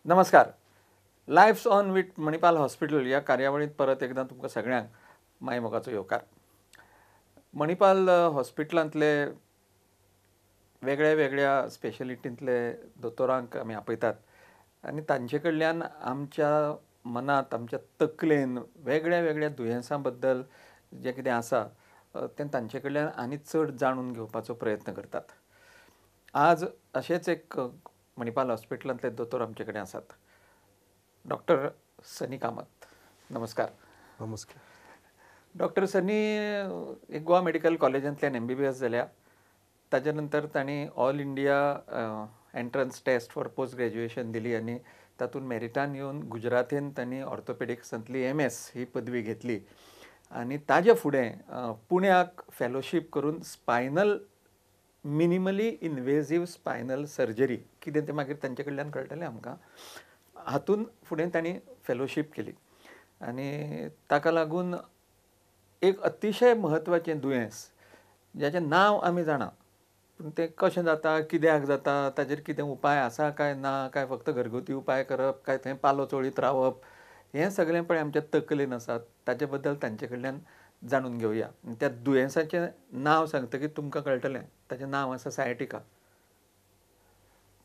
नमस्कार. Lives on with Manipal hospital या कार्यावळीत परत एकदा तुमकां सगळ्यांक मायमोगाचो येवकार. मणिपाल हॉस्पिटलांतले वेगळ्या वेगळ्या स्पेशलिटींतले दोतोरांक आमी आपयतात आनी तांचे कडल्यान आमच्या मनांत आमच्या तकलेन वेगळ्या वेगळ्या दुयेंसां बद्दल जें कितें आसा तें तांचे कडल्यान आनी चड जाणून घेवपाचो प्रयत्न करतात. आज अशेच एक मणिपाल हॉस्पिटलांतले दोतोर आमचे कडेन आसात. डॉक्टर सनी कामत. नमस्कार. नमस्कार. डॉक्टर सनी एक गोवा मेडिकल कॉलेजांतल्यान MBBS जाल्या. ताजे नंतर तांणी all India entrance test for post graduation दिली आनी तातूंत मेरिटान येवन गुजरातीन तांणी ऑर्थोपेडिक्सांतली MS ही पदवी घेतली आनी ताजे फुडें पुण्याक फेलोशीप करून स्पायनल मिनिमली इन्वेजीव स्पायनल सर्जरी कितें तें मागीर तांचे कडल्यान कळटलें आमकां. हातून फुडें तांणी फेलोशीप केली आनी ताका लागून एक अतिशय म्हत्वाचें दुयेंस जाचें नांव आमी जाणा पूण तें कशें जाता, कित्याक जाता, ताचेर कितें उपाय आसा काय ना, काय फक्त घरगुती उपाय करप, काय थंय पालो चोळीत रावप, हें सगळें पळय आमच्या तकलेन आसा. ताचे बद्दल तांचे कडल्यान जाणून घेवया. त्या दुयेंसाचें नांव सांगतकीर तुमकां कळटलें. ताचें नांव आसा सायटिका.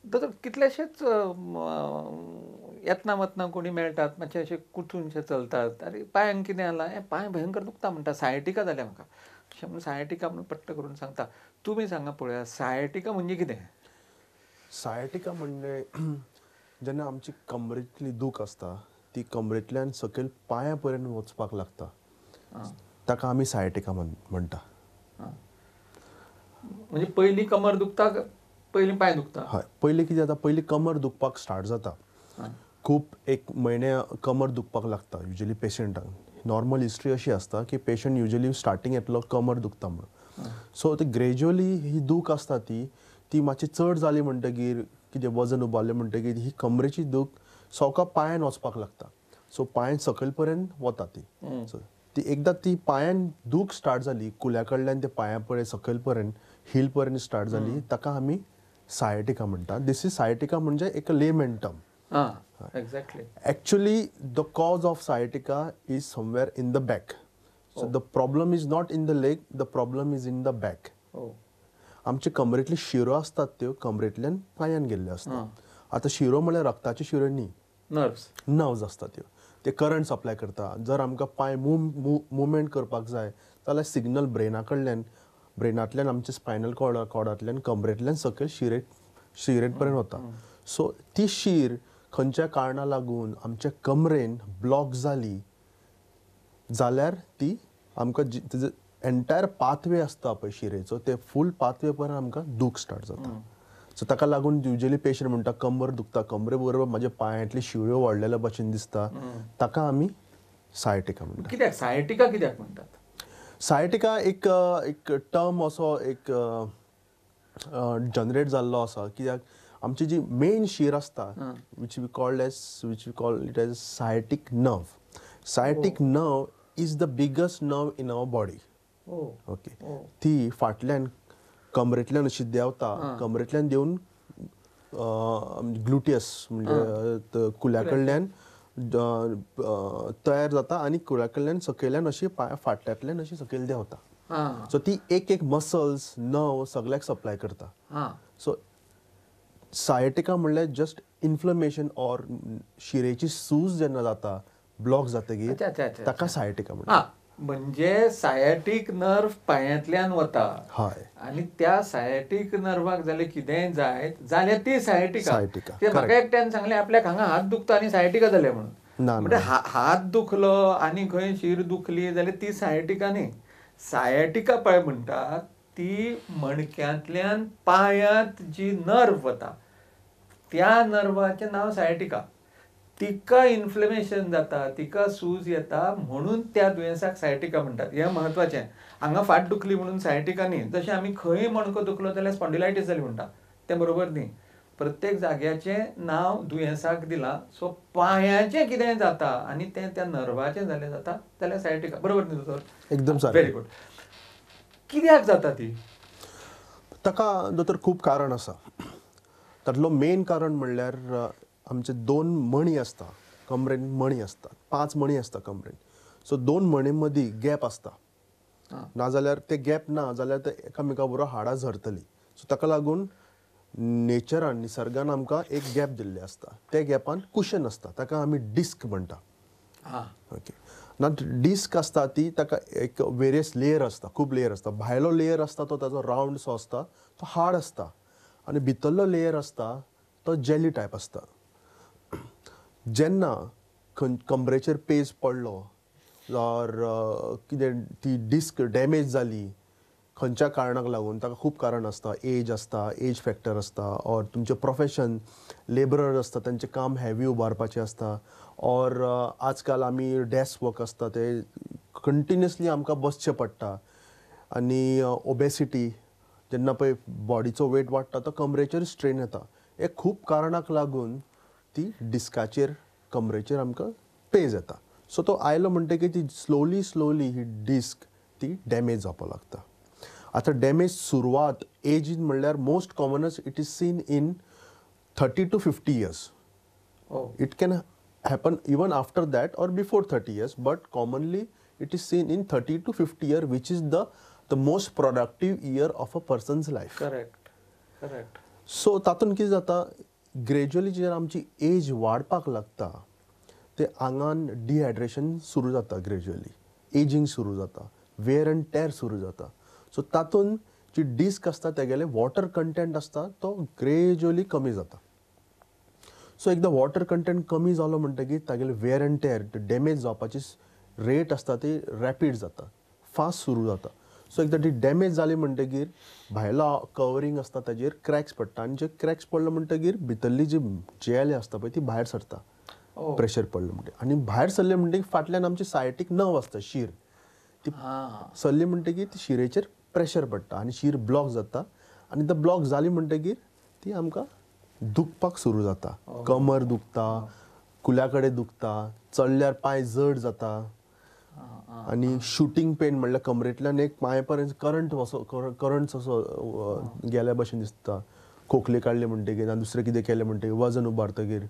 दोतोर कितलेशेच येतना वतना कोणी मेळटात, मातशे अशे कुचूनशे चलतात. आरे पांयांक कितें जालां? हें पांय भयंकर दुखता म्हणटा. सायटिका जाल्या म्हाका. अशें म्हणून सायटिका म्हणून पट्ट करून सांगता. तुमी सांगा पळोवया सायटिका म्हणजे कितें? सायटिका म्हणजे जेन्ना आमची कमरेंतली दूख आसता ती कमरेंतल्यान सकयल पांया पर्यंत वचपाक लागता, ताका आमी सायटिका म्हणटा. म्हणजे पयलीं कमर दुखता, पयलीं पांय दुखता? हय, पयलीं कितें जाता, पयलीं कमर दुखपाक स्टार्ट जाता. खूब एक म्हयन्या कमर दुखपाक लागता युजली पेशंटांक. नॉर्मल हिस्ट्री अशी आसता की पेशंट युजली स्टार्टींग येतलो कमर दुखता म्हणून. सो ती ग्रेज्युअली ही दूख आसता ती मातशी चड जाली म्हणटकीर, कितें वजन उबारलें म्हणटकीर ही कमरेची दूख सवका पांयान वचपाक लागता. सो पांय सकयल पर्यंत वता ती. सो ती एकदां ती पांयान दूख स्टार्ट जाली, कुल्या कडल्यान ते पांया पर्यंत सकयल पर्यंत हील पर्यंत स्टार्ट जाली, ताका आमी सायटिका म्हणटा. दिस इज सायटिका म्हणजे एक lemon term. Exactly. Actually, the cause of sciatica is somewhere in the back. So the problem is not in the leg, the problem is in the back. आमचे कमरेतली शिरो असतात त्यो कमरेतल्यान पांयान गेल्ल्यो असतात. आता शिरो म्हळ्यार रक्ताचे शिरो न्ही, नर्व्स असतात त्यो. ते करंट सप्लाय करता. जर आमकां पांय मुवमेंट करपाक जाय जाल्यार सिग्नल ब्रेनांतल्यान आमच्या स्पायनल कॉर्डांतल्यान कमरेंतल्यान सकयल शिरेत पर्यंत वता. सो ती शीर खंयच्या कारणाक लागून आमच्या कमरेन ब्लॉक जाली जाल्यार ती आमकां तेजो एंटायर पाथवे आसता पळय शिरेचो, ते फूल पाथवे पर्यंत आमकां दूख स्टार्ट जाता. सो ताका लागून युजली पेशंट म्हणटा कमर दुखता, कमरे बरोबर म्हाज्या पांयांतली शिवळ्यो वाडलेल्या भशेन दिसता, ताका आमी सायटिका म्हणटा. कित्याक सायटिका कित्याक म्हणटात? सायटिका एक टर्म असो एक जनरेट जाल्लो आसा. कित्याक आमची जी मेन शीर आसता which we call it as sciatic nerve. Sciatic nerve is the biggest nerve in our body. Okay. ती फाटल्यान कमरेतल्यान अशी देंवता, कमरेतल्यान देऊन ग्लुटियस म्हणजे कुल्या कडल्यान तयार जाता आनी कुल्या कडल्यान सकयल्यान अशी पांया फाटल्यातल्यान अशी सकयल देंवता. सो ती एक मसल्स नर्व सगळ्याक सप्लाय करता. सो सायटिका म्हणल्यार जस्ट इन्फ्लमेशन ऑर शिरेची सूज जेन्ना जाता, ब्लॉक जातकीर ताका सायटिका म्हणटा. म्हणजे सायटिक नर्व पांयांतल्यान वता. हय. आनी त्या सायटिक नर्वाक जाल्यार कितेंय जाय जाल्यार ती सायटिका. ते म्हाका एकट्यान सांगलें आपल्याक हांगा हात दुखता आनी सायटिका जाल्या म्हणून. म्हणजे हात दुखलो आनी खंय शीर दुखली जाल्यार ती सायटिका न्ही. सायटिका पळय म्हणटात ती मणक्यांतल्यान पांयांत जी नर्व वता त्या नर्वाचें नांव सायटिका. तिका इन्फ्लेमेशन जाता, तिका सूज येता म्हणून त्या दुयेंसाक सायटिका म्हणटात. हें म्हत्वाचें. हांगा फाट दुखली म्हणून सायटिका न्ही. जशें आमी खंय मणको दुखलो जाल्यार स्पॉन्डिलायटीस जाली म्हणटा, तें बरोबर न्ही. प्रत्येक जाग्याचें नांव दुयेंसाक दिलां. सो पांयाचें कितेंय जाता आनी तें त्या नर्वाचें जालें जाता जाल्यार सायटिका. बरोबर न्ही दोतोर? एकदम सारकें. Very good. कित्याक जाता ती? ताका दोतोर खूब कारण आसा. तातलो मेन कारण म्हणल्यार आमचे 2 मणी असता कमरेन मणी असतात 5 मणी असता कमरेन. सो 2 मणी मदीं गॅप असता. नाजाल्यार ते गॅप ना जाल्यार ते एकामेका बरोबर हाडां झरतली. सो ताका लागून नेचरान निसर्गान आमकां एक गॅप दिल्ले असता. त्या गॅपान कुशन असता ताका आमी डिस्क म्हणटा. ओके ना डिस्क असता ती ताका एक वेरियस लेयर असता खूब लेयर असता. भायलो लेयर असता तो ताजो रावंड सो असता तो हार्ड असता आनी भितरलो लेयर असता तो जेली टायप असता. जेन्ना कमरेचेर पेज पडलो ऑर कितें ती डिस्क डॅमेज जाली खंयच्या कारणाक लागून ताका खूब कारण असता. एज फॅक्टर असता ऑर तुमचें प्रोफेशन लेबरर असता तांचें काम हेवी उबारपाचें असता ऑर आजकाल आमी डॅस्क वर्क असता ते कंटिन्युअसली आमकां बसचें पडटा आनी ओबेसिटी जेन्ना पळय बॉडीचो वेट वाडटा तो कमरेचेर स्ट्रेन येता. हे खूब कारणाक लागून ती डिस्काचेर कमरेचेर आमकां पेज येता. सो तो आयलो म्हणटकीर ती स्लोली ही डिस्क ती डॅमेज जावपाक लागता. आतां डॅमेज सुरवात एजीन म्हणल्यार most common is it is seen in 30 to 50 years. It can happen even after that or before 30 years, but commonly it is seen in 30 to 50 years, which is the most productive year of a person's life. Correct. So तातूंत कितें जाता ग्रेज्युअली जेन्ना आमची age वाडपाक लागता ते आंगान dehydration सुरू जाता. ग्रेज्युअली एजींग सुरू जाता, वेअर अँड टॅर सुरू जाता. सो तातूंत जी डिस्क असता तेगेले वॉटर कंटेंट असता तो ग्रेज्युअली कमी जाता. सो एकदा वॉटर कंटेंट कमी जालो म्हणटकीर तागेले वेअर अँड टॅर डॅमेज जावपाची रेट असता ती रॅपीड जाता, फास्ट सुरू जाता. सो एकदा ती डॅमेज जाली म्हणटकीर भायलो कवरींग असता ताजेर क्रॅक्स पडटा आनी जे क्रॅक्स पडले म्हणटकीर भितरली जी जेल असता पळय ती भायर सरता. प्रेशर पडलें म्हणटकीर आनी भायर सरलें म्हणटकीर फाटल्यान आमची सायटीक नर्व असता शीर ती सरली म्हणटकीर ती शिरेचेर प्रेशर पडटा आनी शीर ब्लॉक जाता आनी ती ब्लॉक जाली म्हणटकीर ती आमकां दुखपाक सुरू जाता. कमर दुखता, कुल्या कडेन दुखता, चडल्यार पांय जड जाता आनी शूटिंग पेन म्हणल्यार कमरेंतल्यान एक पांय पर्यंत करंट असो गेल्या भशेन दिसता. खोखले काडले म्हणटकीर आनी दुसरें कितें केलें म्हणटकीर वजन उबारतकीर.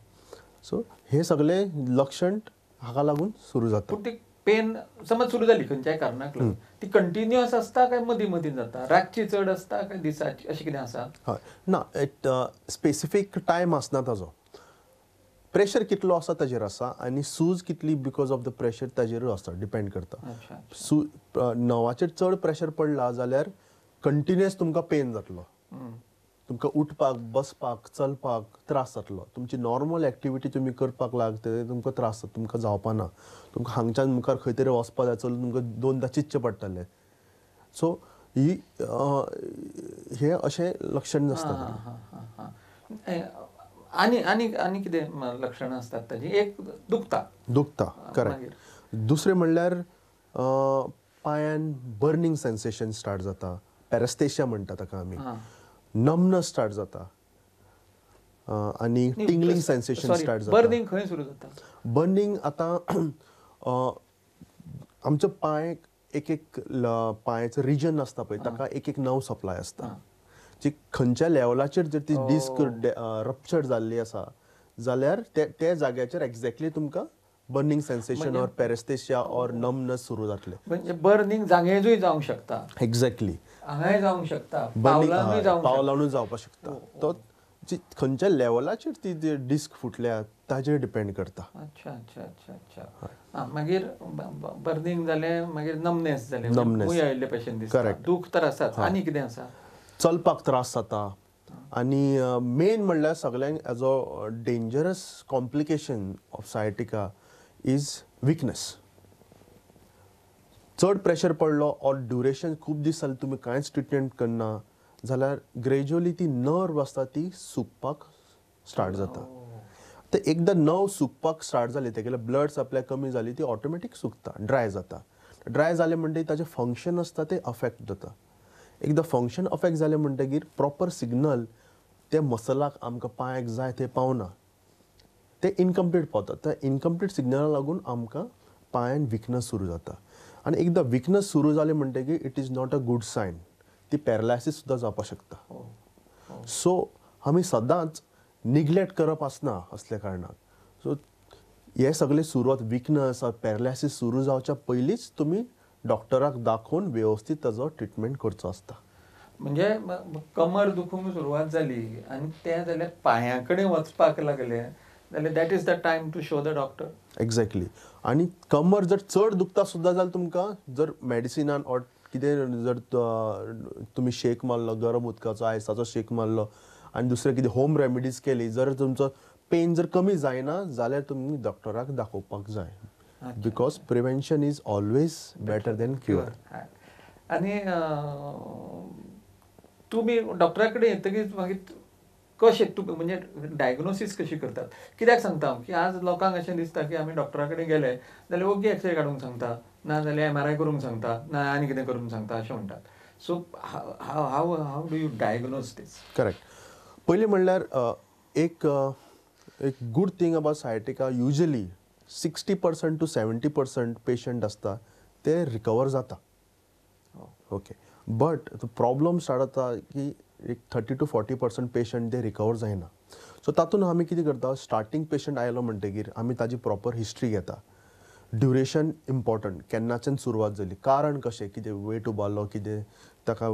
सो हे सगळे लक्षण हाका लागून सुरू जाता. पूण ती पेन समज सुरू जाली खंयच्याय कारणाक लागून ती कंटिन्युअस असता काय मदीं जाता, रातची चड असता काय दिसाची, अशें कितें आसा? हय ना एक स्पेसिफीक टायम आसना ताजो. प्रेशर कितलो आसा ताजेर आसा आनी सूज कितली बिकॉज ऑफ द प्रेशर ताजेरूय आसता, डिपेंड करता. नवाचेर चड प्रेशर पडला जाल्यार कंटिन्युअस तुमकां पेन जातलो. तुमकां उठपाक, बसपाक, चलपाक त्रास जातलो. तुमची नॉर्मल एक्टिविटी तुमी करपाक लागता तुमकां त्रास जाता, तुमकां जावपाना. तुमकां हांगच्यान मुखार खंय तरी वचपाक जाय चल तुमकां 2दा चिंतचें पडटलें. सो हे अशें लक्षण आसता. आनी कितें लक्षणां असतात ताजी? एक दुखता करेक्ट. दुसरें म्हणल्यार पांयान बर्निंग सेन्सेशन स्टार्ट जाता. पॅरास्थेशिया म्हणटा ताका आमी. नमनस स्टार्ट जाता आनी टिंगलिंग सेन्सेशन स्टार्ट जाता. बर्निंग खंय सुरू जाता? बर्निंग आतां आमचो पांय एक पांयाचो रिजन आसता पळय ताका एक नर्व सप्लाय आसता. जी खंयच्या लेवलाचेर जर ती डिस्क रप्चर जाल्ली आसा जाल्यार त्या जाग्याचेर एक्झॅक्टली तुमकां बर्निंग सेन्सेशन ऑर पॅरास्थेशिया ऑर नमनस सुरू जातले. म्हणजे बर्निंग जांघेजूय जावंक शकता. एक्झॅक्टली. हांगाय जावंक शकता, पावलांनूय जावपाक शकता. तो जी खंयच्या लेवलाचेर ती डिस्क फुटल्या ताजेर डिपेंड करता. अच्छा. मागीर बर्निंग जालें, मागीर नमनेस जालें, मूय आयिल्ले भशेन दिसता. दूख तर आसाच. आनी कितें आसा? चलपाक त्रास जाता आनी मेन म्हणल्यार सगळ्यांक as a dangerous complication of sciatica is weakness. चड प्रेशर पडलो ऑर ड्युरेशन खूब दीस जाले तुमी कांयच ट्रिटमेंट करना जाल्यार ग्रेज्युअली ती नर्व आसता ती सुकपाक स्टार्ट जाता. ते एकदां नर्व सुकपाक स्टार्ट जाली तेगेले ब्लड सप्लाय कमी जाली ती ऑटोमॅटीक सुकता, ड्राय जाता. ड्राय जालें म्हणटकीर ताजें फंक्शन आसता तें अफेक्ट जाता. एकदां फंक्शन अफेक्ट जालें म्हणटकीर प्रॉपर सिग्नल ते मसलाक आमकां पांयाक जाय ते पावना. ते इनकम्प्लीट पावता. त्या इनकम्प्लीट सिग्नलाक लागून आमकां पांयान विकनस सुरू जाता. आनी एकदां विकनस सुरू जालें म्हणटकीर it is not a good sign. ती पॅरालायसीस सुद्दां जावपाक शकता. सो आमी सदांच निग्लेक्ट करप आसना असल्या कारणाक. सो हे सगळे सुरवात विकनस पॅरालायसीस सुरू जावच्या पयलींच तुमी डॉक्टराक दाखोवन व्यवस्थीत ताजो ट्रिटमेंट करचो आसता. म्हणजे कमर दुखूंक सुरवात जाली आनी ते जाल्यार पांया कडेन वचपाक लागले जाल्यार that is the time to show the doctor. Exactly. आनी कमर जर चड दुखता सुद्दां जाल्यार तुमकां जर मेडिसिनान ऑर कितें जर तुमी शेक मारलो, गरम उदकाचो आयसाचो शेक मारलो आनी दुसरे कितें होम रेमिडीज केली, जर तुमचो पेन जर कमी जायना जाल्यार तुमी डॉक्टराक दाखोवपाक जाय. Because prevention is always better than cure. आनी तुमी डॉक्टरा कडेन येतकीच मागीर कशें तुमी म्हणजे डायग्नोसीस कशी करतात? कित्याक सांगता की आज लोकांक अशें दिसता की आमी डॉक्टरा कडेन गेले जाल्यार ओगी एक्सरे काडूंक सांगता, ना जाल्यार MRI करूंक सांगता, ना आनी कितें करूंक सांगता अशें म्हणटात. So how do you diagnose this? Correct. पयलीं म्हणल्यार एक good thing about sciatica, usually 60% to 70% patient आसता ते रिकवर जाता. ओके. बट प्रॉब्लम स्टार्ट जाता की एक 30 to 40% पेशंट ते रिकवर जायना. सो तातूंत आमी कितें करता, स्टार्टींग पेशंट आयलो म्हणटकीर आमी ताजी प्रॉपर हिस्ट्री घेता. ड्युरेशन इम्पॉर्टंट, केन्नाच्यान सुरवात जाली, कारण कशें, कितें वेट उबारलो, कितें ताका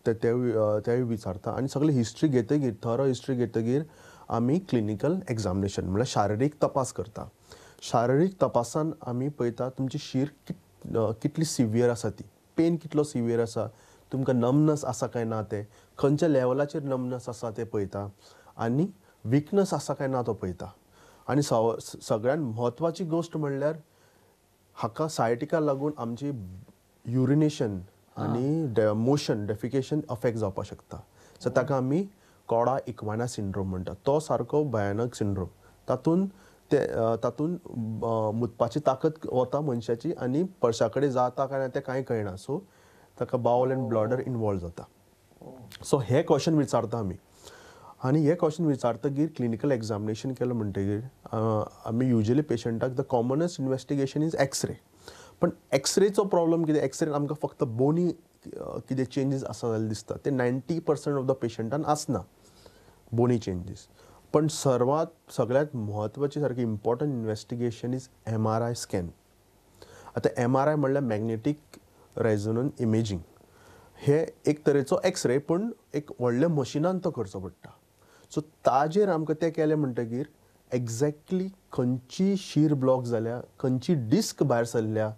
तेवूय विचारता. आनी सगळी हिस्ट्री घेतकीर, थरो हिस्ट्री घेतकीर आमी क्लिनिकल एग्जामिनेशन म्हणल्यार शारिरीक तपास करता. शारिरीक तपासान आमी पळयता तुमची शीर कितली सिवियर आसा ती, पेन कितलो सिवियर आसा, तुमकां नमनस आसा काय ना ते, खंयच्या लेवलाचेर नमनस आसा ते पळयता, आनी विकनस आसा काय ना तो पळयता. आनी सगळ्यान म्हत्वाची गोश्ट म्हणल्यार हाका सायटिका लागून आमची युरिनेशन आनी मोशन, डेफिकेशन अफेक्ट जावपाक शकता. सो ताका आमी कोडा इक्वाना सिंड्रोम म्हणटा. तो सारको भयानक सिंड्रोम. तातूंत मुतपाची ताकद वता मनशाची आनी पळशा कडेन जाता काय ना तें कांय कळना. सो ताका बावल एंड ब्लॉडर इनवॉल्व जाता. सो हे क्वेश्चन विचारता आमी. आनी हे क्वेश्चन विचारतकीर क्लिनिकल एग्जामिनेशन केलो म्हणटकीर आमी युजली पेशंटाक the commonest investigation is X ray. पण एक्सरेचो प्रॉब्लम कितें, एक्सरेन आमकां फक्त बोनी कितें चेंजीस आसा जाल्यार दिसता. ते 90% ऑफ द पेशंटान आसना बोनी चेंजीस. पण सगळ्यात म्हत्वाची सारकी important investigation is MRI scan. आतां MRI म्हणल्यार मॅग्नेटीक रेझोनन्स इमेजिंग. हे एक तरेचो एक्सरे, पूण एक व्हडल्या मशिनान तो करचो पडटा. सो ताजेर आमकां तें केलें म्हणटकीर एक्झॅक्टली खंयची शीर ब्लॉक जाल्या, खंयची डिस्क भायर सरल्या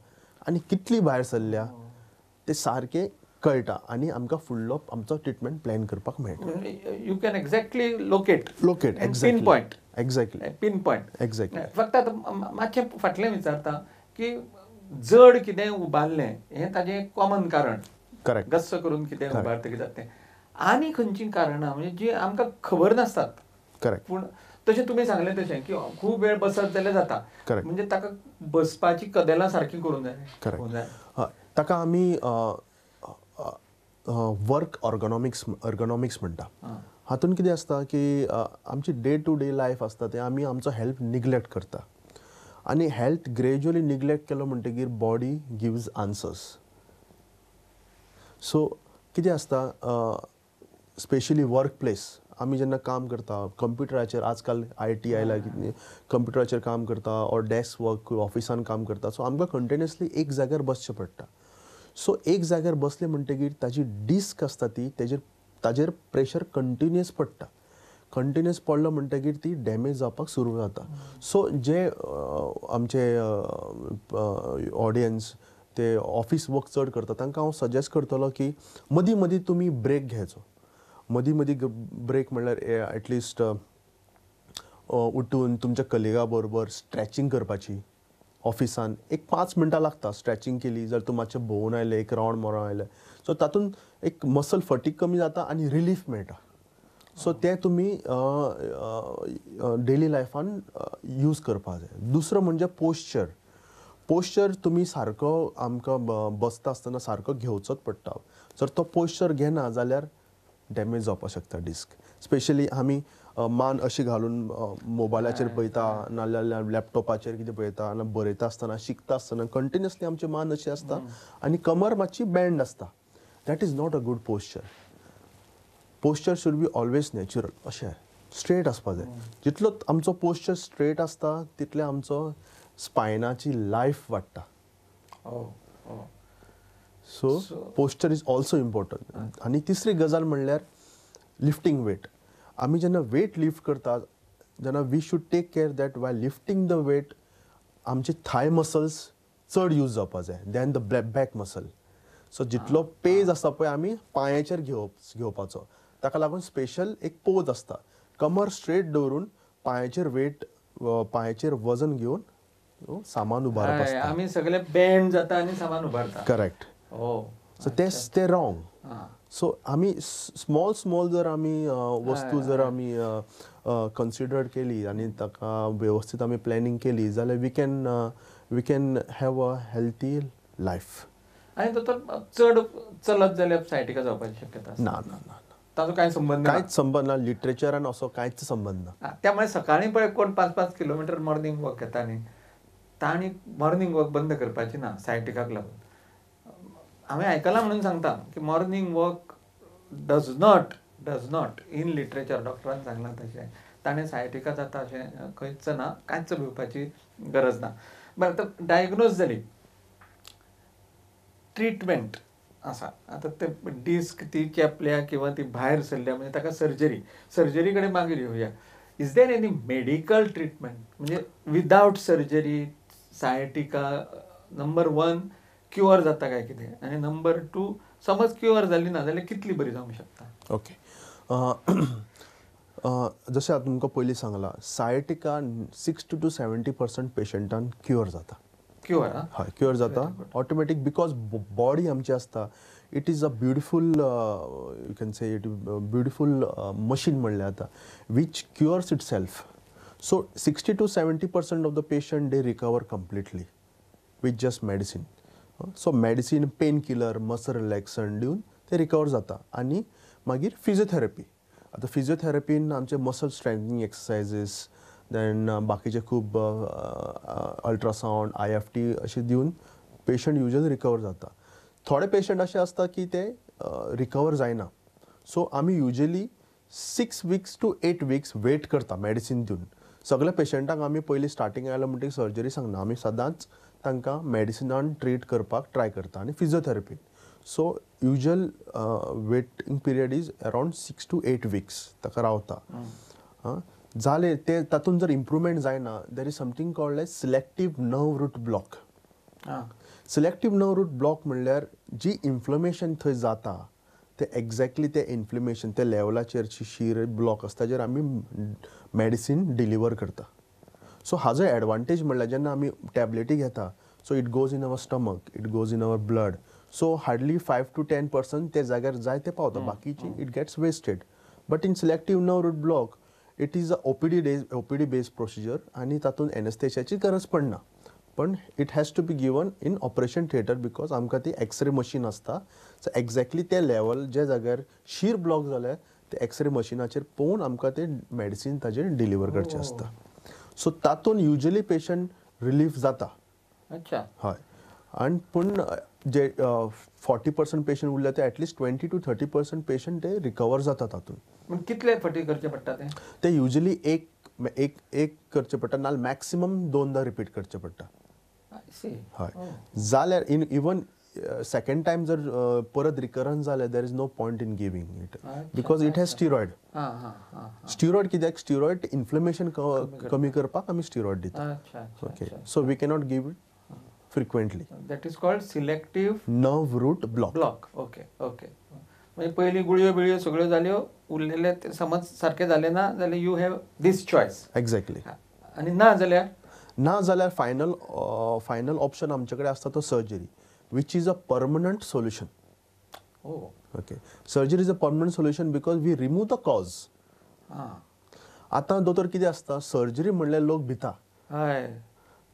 आनी कितली भायर सरल्या ते सारकें कळटा आनी आमकां फुडलो आमचो ट्रिटमेंट प्लॅन करपाक मेळटा. You can exactly locate exactly pin point. Exactly pin point. Exactly. फक्त आतां मातशें फाटलें विचारता की जड कितें उबारलें हें ताजें कॉमन कारण, करेक्ट, गस्स करून कितें उबारतकीर जाता तें, आनी खंयचीं कारणां म्हणजे जी आमकां खबर नासतात. करेक्ट. पूण तशें तुमी सांगलें तशें की खूब वेळ बसत जाल्यार जाता. करेक्ट. म्हणजे ताका बसपाची कदेलां सारकी करूंक जाय. करेक्ट. ताका आमी वर्क अर्गोनॉमिक्स म्हणटा. हातूंत कितें आसता की आमची डे टू डे लायफ आसता तें आमी आमचो हेल्थ निग्लेक्ट करता. आनी हेल्थ ग्रेज्युअली निग्लेक्ट केलो म्हणटकीर बॉडी गिव्ज आन्सर्स. सो कितें आसता, स्पेशली वर्क प्लेस, आमी जेन्ना काम करता कंप्युटराचेर, आजकाल IT आयला, कंप्युटराचेर काम करता ऑर डेस्क वर्क ऑफिसान काम करता. सो आमकां कंटिन्युअसली एक जाग्यार बसचें पडटा. सो एक जाग्यार बसलें म्हणटकीर ताजी डिस्क आसता ती ताजेर प्रेशर कंटिन्युअस पडटा. कंटिन्युअस पडलो म्हणटकीर ती डॅमेज जावपाक सुरू जाता. सो जे आमचे ऑडियन्स ते ऑफिस वर्क चड करता तांकां हांव सजेस्ट करतलो की मदीं मदीं तुमी ब्रेक घेवचो. मदीं मदीं ब्रेक म्हणल्यार एटलिस्ट उठून तुमच्या कलिगा बरोबर स्ट्रेचिंग करपाची. ऑफिसान एक 5 मिनटां लागता. स्ट्रेचिंग केली जाल्यार तूं मातशें भोंवून आयलें, एक रावंड मारून आयलें. सो तातूंत एक मसल फटीग कमी जाता आनी रिलीफ मेळटा. सो ते तुमी डेली लायफान यूज करपाक जाय. दुसरो म्हणजे पोश्चर. पोश्चर तुमी सारको आमकां बसता आसतना सारको घेवचोच पडटा. जर तो पोश्चर घेना जाल्यार डॅमेज जावपाक शकता डिस्क. स्पेशली आमी मान अशी घालून मोबायलाचेर पळयता, नाजाल्यार लॅपटॉपाचेर कितें पळयता, ना बरयता आसतना, शिकता आसतना कंटिन्युअसली आमची मान अशी आसता आनी कमर मातशी बँड आसता. That is not a good posture. Posture should be always natural. अशें स्ट्रेट आसपा जाय. जितलो आमचो पोस्चर स्ट्रेट आसता तितले आमचो स्पायनाची लायफ वाडटा. So posture is also important. आनी तिसरी गजाल म्हणल्यार लिफ्टिंग वेट. आमी जेन्ना वेट लिफ्ट करता जेन्ना we should take care that while lifting the weight आमचे थाय मसल्स चड यूज जावपा जाय than the back muscle. So जितलो पेज आसा पळय आमी पांयाचेर घेवपाचो. ताका लागून स्पेशल एक पोज आसता. कमर स्ट्रेट दवरून पांयाचेर वेट पांयाचेर वजन घेवन सामान उबारप आसता. आमी सगळे बेंड जाता आनी सामान उबारता. करेक्ट. सो ते रॉंग. सो आमी स्मॉल जर आमी वस्तू जर आमी कन्सिडर केली आनी ताका वेवस्थीत आमी प्लॅनिंग केली जाल्यार we can have a healthy life. आनी दोतोर चड चलत जाल्यार सायटिका जावपाची शक्यता आसा? ना ना ना ताजो कांय संबंद ना. कांयच संबंद ना. लिटरेचरान असो कांयच संबंद ना. त्यामुळे सकाळी पळय कोण 5-5 किलोमिटर मॉर्निंग वॉक घेता न्ही तांणी मॉर्निंग वॉक बंद करपाची ना सायटिकाक लागून. हांवें आयकलां म्हणून सांगता की morning walk does not in literature डॉक्टरान सांगलां तशें ताणें सायटिका जाता अशें खंयच ना. कांयच भिवपाची गरज ना. बरें आतां डायग्नोज जाली ट्रीटमेंट आसा. आतां ते डिस्क ती चेपल्या किंवा ती भायर सरल्या म्हणजे ताका सर्जरी कडेन मागीर येवया. Is there any medical treatment म्हणजे without surgery sciatica number 1 cure जाता काय कितें आनी नंबर 2 समज क्युअर जाली ना जाल्यार कितली बरी जावंक शकता? ओके. जशें हांवें तुमकां पयलीं सांगलां सायटिका 60 to 70% पेशंटान क्युअर जाता. क्युअर? हय क्युअर जाता ऑटोमॅटीक बिकॉज बॉडी आमची आसता it is a beautiful you can say it beautiful machine म्हणलें जाता which cures itself. So 60 to 70% of the patient they recover completely with just medicine. So medicine painkiller muscle relaxant दिवन ते recover जाता. आनी मागीर physiotherapy. आतां फिजिओथेरपीन आमचे muscle strengthening exercises then बाकीचे खूब अल्ट्रासावंड IFT अशे दिवन पेशंट युजली रिकवर जाता. थोडे पेशंट अशे आसता की ते रिकवर जायना. सो आमी usually 6 weeks to 8 weeks wait करता मेडिसीन दिवन. सगळ्या पेशंटांक आमी पयलीं स्टार्टींग आयलो म्हणटकीर सर्जरी सांगना. आमी सदांच तांकां मेडिसिनान ट्रीट करपाक ट्राय करता आनी physiotherapy. So usual waiting period is around 6 to 8 weeks ताका रावता. जाले ते तातूंत जर इम्प्रुवमेंट जायना there is something called as selective nerve root block. Selective nerve root block म्हणल्यार जी इन्फ्लमेशन थंय जाता ते एक्झॅक्टली ते इन्फ्लमेशन ते लेवलाचेरची शीर ब्लॉक आसता ताचेर आमी मेडिसीन डिलिव्हर करता. सो हाजो एडवांटेज म्हणल्यार जेन्ना आमी टॅबलेटी घेता so it goes in our stomach it goes in our blood. So hardly 5 to 10% ते जाग्यार जाय ते पावता बाकीची it gets wasted. But in selective nerve root block it is a OPD based procedure आनी तातूंत एनेस्थेशियाची गरज पडना. पण it has to be given in operation theatre because आमकां ती एक्सरे मशीन आसता. सो एक्झॅक्टली ते लेवल जे जाग्यार शीर ब्लॉक जाल्यार ते एक्सरे मशिनाचेर पळोवन आमकां ते मेडिसीन ताजेर डिलिव्हर करचें आसता. सो तातूंत युजली पेशंट रिलीफ जाता. अच्छा. हय. आनी पूण जे 40% पेशंट उरले ते एटलिस्ट 20 to 30% पेशंट ते रिकवर जाता तातूंत. पूण कितले फावटी करचें पडटा तें? ते युजली एक करचें पडटा नाल्यार मॅक्सिमम 2दा रिपीट करचें पडटा. हय. जाल्यार इवन सेकंड टायम जर परत रिकरन्स जालें there is no point in giving it because it has steroid. Steroid कित्याक स्टिरॉयड इन्फ्लमेशन कमी करपाक आमी स्टिरॉयड दिता. Okay. So we cannot give it frequently. That is called selective nerve root block. Okay. म्हणजे पयली गुळयो बिळयो सगळ्यो जाल्यो उरलेले समज सारके जाले ना जाल्यार you have this choice. Exactly. आनी ना जाल्यार फायनल ऑप्शन आमचे कडेन आसता तो surgery which is a permanent solution. Okay. Surgery is a permanent solution because we remove the cause. आतां दोतोर कितें आसता सर्जरी म्हणल्यार लोक भिता.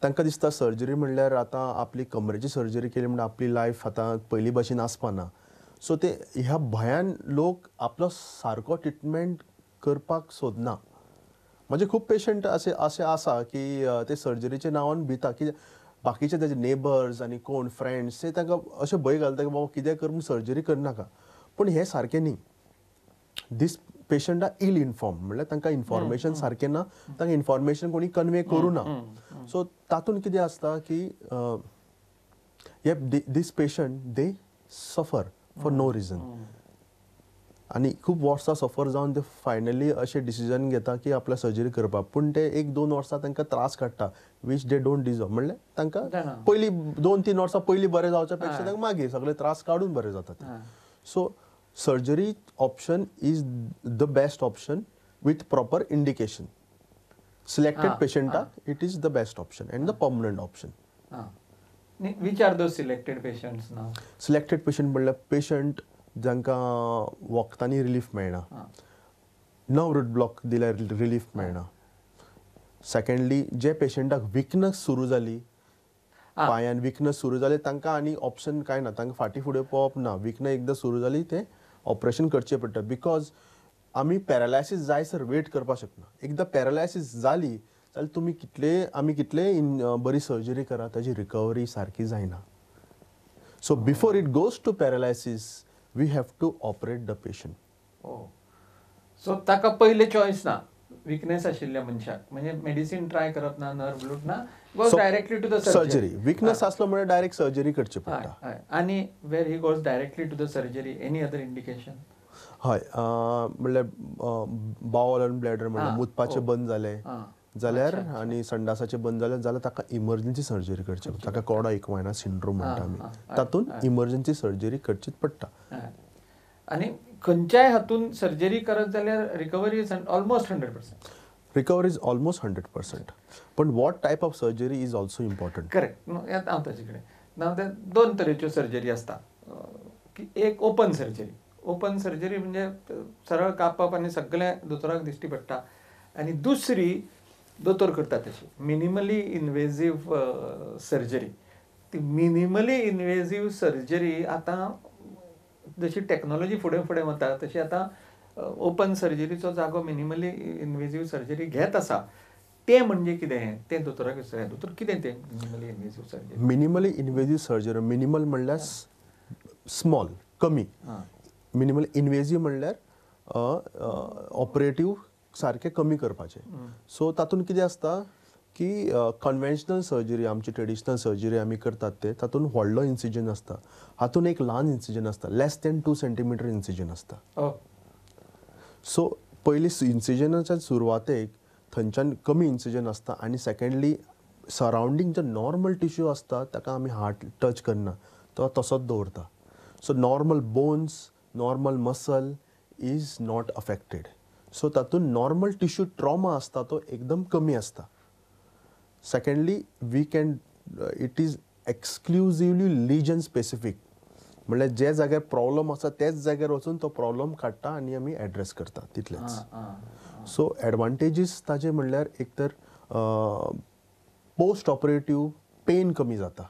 तांकां दिसता सर्जरी म्हणल्यार आतां आपली कमरेची सर्जरी केली म्हणल्यार आपली लायफ आतां पयलीं भशेन आसपाना. सो ते ह्या भंयान लोक आपलो सारको ट्रिटमेंट करपाक सोदना. म्हणजे खूब पेशंट अशे आसा की ते सर्जरीच्या नांवान भिता की बाकीचे तेजे नेबर्स आनी कोण फ्रेंड्स ते तांकां अशें भंय घालता की बाबा कितें कर म्हूण सर्जरी करनाका. पूण हें सारकें न्ही. दीस पेशंटाक इल इन्फॉर्म म्हणल्यार तांकां इन्फॉर्मेशन सारकें ना, तांकां इन्फॉर्मेशन कोणी कन्वे करूं ना. सो तातूंत कितें आसता की दीस पेशंट दे सफर फॉर नो रिजन, आनी खूब वर्सां सफर जावन ते फायनली अशें डिसिजन घेता की आपल्या सर्जरी करपाक, पूण ते 1-2 वर्सां तांकां त्रास काडटा वीच दे डोंट डिजर्व. म्हणल्यार तांकां पयलीं 2-3 वर्सां पयलीं बरें जावच्या पेक्षा तांकां मागीर सगळे त्रास काडून बरें जाता ते. So surgery option is the best option with proper indication. Selected पेशंटाक it is the best option and the permanent option. Which are those selected patients नाव? सिलेक्टेड पेशंट म्हणल्यार पेशंट जांकां वखदांनी रिलीफ मेळना, नर्व रूट ब्लॉक दिल्यार relief मेळना. Secondly जे पेशंटाक विकनस सुरू जाली, पांयान विकनस सुरू जाली, तांकां आनी ऑप्शन कांय ना, तांकां फाटीं फुडें पळोवप ना. विकनस एकदां सुरू जाली ते ऑपरेशन करचें पडटा, बिकॉज आमी पॅरालायसीस जायसर वेट करपाक शकना. एकदां पॅरालायसीस जाली जाल्यार आमी कितले बरी सर्जरी करा, ताजी रिकवरी सारकी जायना. So before it goes to paralysis we have to operate the patient. So ताका पयले चॉयस ना विकनेस आशिल्ल्या मनशाक, म्हणजे मेडिसिन ट्राय करप ना, नर्व ब्लूट ना, goes directly to the surgery. Weakness आसलो म्हणल्यार डायरेक्ट सर्जरी करची पडटा. आनी where he goes directly to the surgery, any other indication? हय, म्हणल्यार बावल आनी ब्लॅडर म्हणल्यार मुतपाचें बंद जालें जाल्यार आनी संडासाचें बंद जालें जाल्यार ताका इमर्जन्सी सर्जरी करची पडटा. ताका कोडो इक्वायना सिंड्रोम म्हणटा आमी, तातूंत इमर्जन्सी सर्जरी करचीच पडटा. आनी खंयच्याय हातून सर्जरी करत जाल्यार recovery is almost 100%. Recovery is almost 100%. पण what type of surgery is also important. Correct. हांव ताचे कडेन दोन तरेच्यो सर्जरी आसता. एक ओपन सर्जरी. ओपन सर्जरी म्हणजे सरळ कापप आनी सगळें दोतोराक दिश्टी पडटा. आनी दुसरी दोतोर करता तशी मिनिमली इन्वेजीव सर्जरी. ती मिनिमली इन्वेजीव सर्जरी आतां जशी टॅक्नॉलॉजी फुडें फुडें वता तशी आतां ओपन सर्जरीचो जागो मिनिमली इन्वेजीव सर्जरी घेत आसा. तें म्हणजे कितें तें दोतोराक विचारया. दोतोर कितें तें minimally invasive surgery? Minimally invasive surgery, minimal म्हणल्यार स्मॉल, कमी. मिनिमल इन्वेजीव म्हणल्यार ऑपरेटीव सारकें कमी करपाचें. सो तातूंत कितें आसता की कन्वेन्शनल सर्जरी, आमची ट्रेडिशनल सर्जरी आमी करतात ते तातूंत व्हडलो इन्सिजन आसता, हातूंत एक ल्हान इन्सिजन आसता, लेस दॅन 2 सेंटीमीटर इन्सिजन आसता. सो पयलीं इन्सिजनाच्या सुरवातेक थंयच्यान कमी इन्सिजन आसता, आनी सेकंडली सरावंडींग जो नॉर्मल टिश्यू आसता ताका आमी हार्ट टच करना, तो तसोच दवरता. So normal bones, normal muscle is not affected. So तातूंत नॉर्मल टिश्यू ट्रॉमा आसता तो एकदम कमी आसता. Secondly we can it is exclusively lesion specific, म्हणल्यार जे जाग्यार प्रॉब्लम आसा तेच जाग्यार वचून तो प्रॉब्लम काडटा आनी आमी एड्रेस करता, तितलेंच. सो एडवांटेजीस ताजे म्हणल्यार एक तर पोस्ट ऑपरेटीव पेन कमी जाता,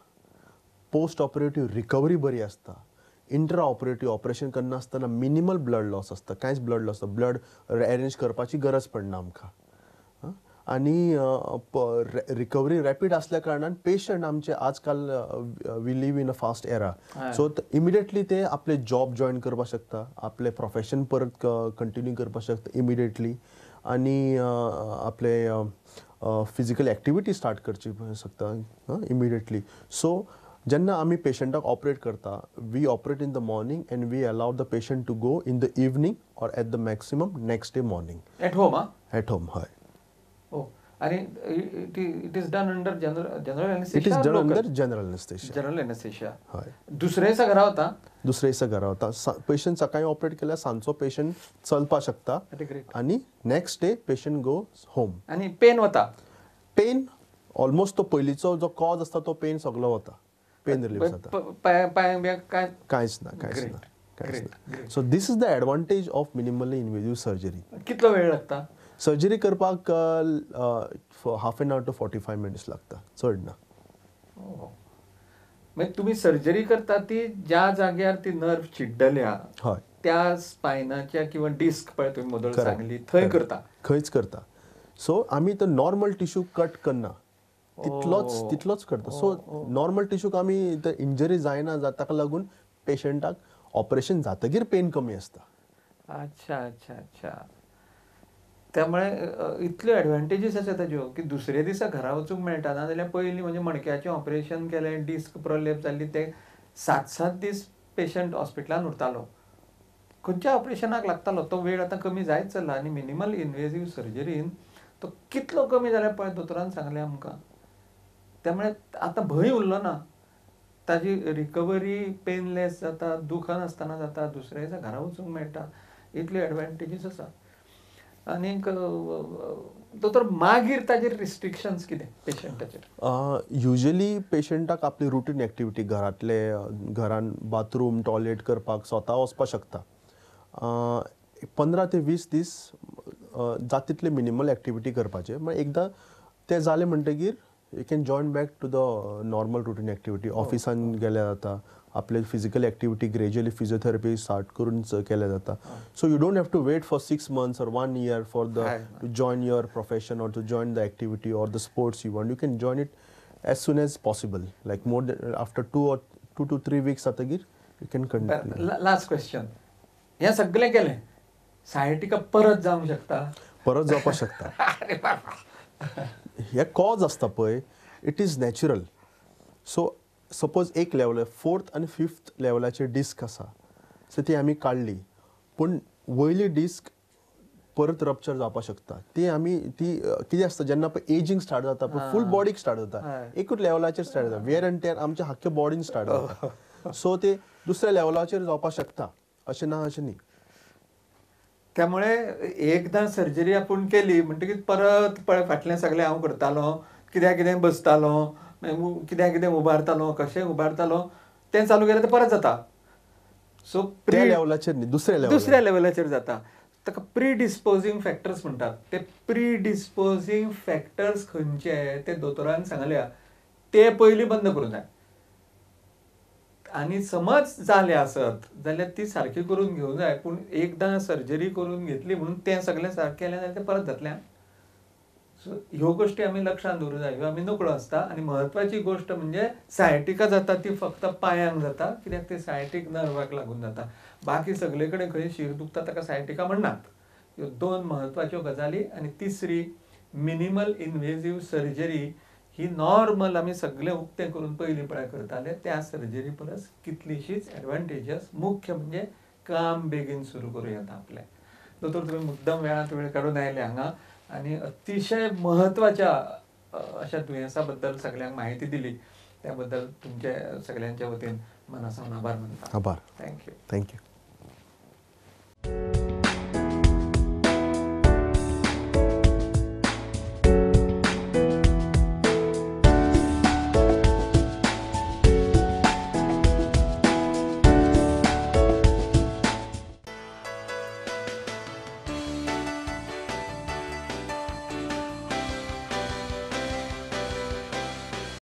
पोस्ट ऑपरेटीव रिकवरी बरी आसता, इंट्रा ऑपरेटीव ऑपरेशन करना आसतना मिनिमल ब्लड लॉस आसता, कांयच ब्लड लॉस, ब्लड अरेंज करपाची गरज पडना आमकां. आनी रिकवरी रॅपीड आसल्या कारणान पेशंट आमचे आजकाल we live in a fast era. So immediately ते आपले जॉब जॉईन करपाक शकता, आपले प्रोफेशन परत कंटिन्यू करपाक शकता इमिडिएटली, आनी आपले फिजिकल एक्टिविटी स्टार्ट करची शकता इमिडिएटली. सो जेन्ना आमी पेशंटाक ऑपरेट करता, we operate in the morning and we allow the patient to go in the evening or at the maximum next day morning. At home? At home, हय. आणि it is done under general it is done under general anaesthesia. General anaesthesia. हय. दुसरे दिसा घरा वता? दुसरे दिसा घरा वता. पेशंट सकाळी ऑपरेट केल्यार सांजचो पेशंट चलपाक शकता आनी next day patient go home. आनी पेन वता? पेन ऑलमोस्ट तो पयलींचो जो कॉज आसता तो पेन सगळो वता, पेन रिलीफ जाता. कांयच ना, कांयच ना. So this is the advantage of minimally invasive surgery. कितलो वेळ लागता सर्जरी करपाक? Half an hour to 45 minutes लागता, चड ना. म्हणजे तुम्ही सर्जरी करता ती ज्या जाग्यार ती नर्व चिड्डल्या त्या स्पायनाच्या किंवा डिस्क पळय तुम्ही मोदळ सांगली थंय करता? खंयच करता. सो आमी तो नॉर्मल टिश्यू कट करना, तितलोच करता. सो नॉर्मल टिश्यूक आमी इंजरी जायना, ताका लागून पेशंटाक ऑपरेशन जातकीर पेन कमी आसता. अच्छा अच्छा अच्छा. त्यामुळे इतल्यो एडवांटेजीस आसा ताज्यो की दुसऱ्या दिसा घरा वचूंक मेळटा ना जाल्यार पयलीं म्हणजे मणक्याचें ऑपरेशन केलें, डिस्क प्रोलेप जाल्ली, ते 7-7 दीस पेशंट हॉस्पिटलांत उरतालो. खंयच्या ऑपरेशनाक लागतालो तो वेळ आतां कमी जायत चल्ला आनी मिनिमल इन्वेजीव सर्जरीन तो कितलो कमी जाल्यार पळय दोतोरान सांगलें आमकां. त्यामुळे आतां भंय उरलो ना. ताजी रिकवरी पेनलेस जाता, दुखां नासतना जाता, दुसऱ्या दिसा घरा वचूंक मेळटा. इतल्यो एडवांटेजीस आसा. आनीक दोतोर मागीर ताजेर रिस्ट्रिक्शन्स कितें पेशंटाचेर? युजली पेशंटाक आपली रुटीन एक्टिविटी घरान बाथरूम टॉयलेट करपाक स्वता वचपाक शकता. 15 ते 20 दीस जाता तितले मिनिमल एक्टिविटी करपाचे. मागीर एकदां ते जालें म्हणटगीर you can join back to the normal routine activity. ऑफिसान गेल्या जाता, आपले physical activity gradually physiotherapy start करून केल्या जाता. So you don't have to wait for 6 months or 1 year for to join your profession or to join the activity or the sports you want. You can join it as soon as possible, like more than after 2 to 3 weeks जातगीर you can continue. Last question. हें सगळें केलें, sciatica परत जावंक शकता? परत जावपाक शकता. अरे बाबा. हे कॉज आसता पळय, it is natural. So suppose एक लेवल 4th आणि 5th लेवलाचेर डिस्क आसा, सो ती आमी काडली, पूण वयली डिस्क परत रप्चर जावपाक शकता. ती कितें आसता जेन्ना पळय एजिंग स्टार्ट जाता पळय, फूल बॉडीक स्टार्ट जाता, एकूच लेवलाचेर स्टार्ट जाता, वेअर एंड टेअर आमच्या आख्ख्या बॉडीन स्टार्ट जाता. सो ते दुसऱ्या लेवलाचेर जावपाक शकता, अशें ना अशें न्ही. त्यामुळे एकदां सर्जरी आपूण केली म्हणटकीर परत पळय फाटलें सगळें हांव करतालों, कित्याक कितें बसतालों, कित्याक कितें उबारतालों, कशें उबारतालों, तें चालू केलें तें परत जाता. सो त्या लेवलाचेर न्ही, दुसऱ्या लेवलाचेर जाता. ताका प्री डिस्पोजींग फॅक्टर्स म्हणटात. ते प्री डिस्पोजींग फॅक्टर्स खंयचे ते दोतोरान सांगल्या ते पयलीं बंद करूंक जाय. आनी समज जालें आसत जाल्यार ती सारकी करून घेवंक जाय. पूण एकदां सर्जरी करून घेतली म्हणून तें सगळें सारकें केलें जाल्यार तें परत जातलें. सो ह्यो गोश्टी आमी लक्षांत दवरूंक जाय. ह्यो आमी नकळो आसता. आनी म्हत्वाची गोश्ट म्हणजे सायटिका जाता ती फक्त पांयांक जाता, कित्याक ती सायटीक नर्वाक लागून जाता. बाकी सगळे कडेन खंय शीर दुखता ताका सायटिका म्हणनात. ह्यो 2 म्हत्वाच्यो गजाली. आनी तिसरी मिनिमल इन्वेजीव सर्जरी ही नॉर्मल आमी सगळें उक्तें करून पयलीं पळय करताले त्या सर्जरी परस कितलीशीच एडवांटेजस. मुख्य म्हणजे काम बेगीन सुरू करूं येता आपलें. दोतोर तुमी मुद्दम वेळांत वेळ काडून आयले हांगा आनी अतिशय म्हत्वाच्या अशा दुयेंसा बद्दल सगळ्यांक म्हायती दिली. त्या बद्दल तुमचे सगळ्यांच्या वतीन मनासावन आभार मानता. आभार. थँक्यू. थँक्यू.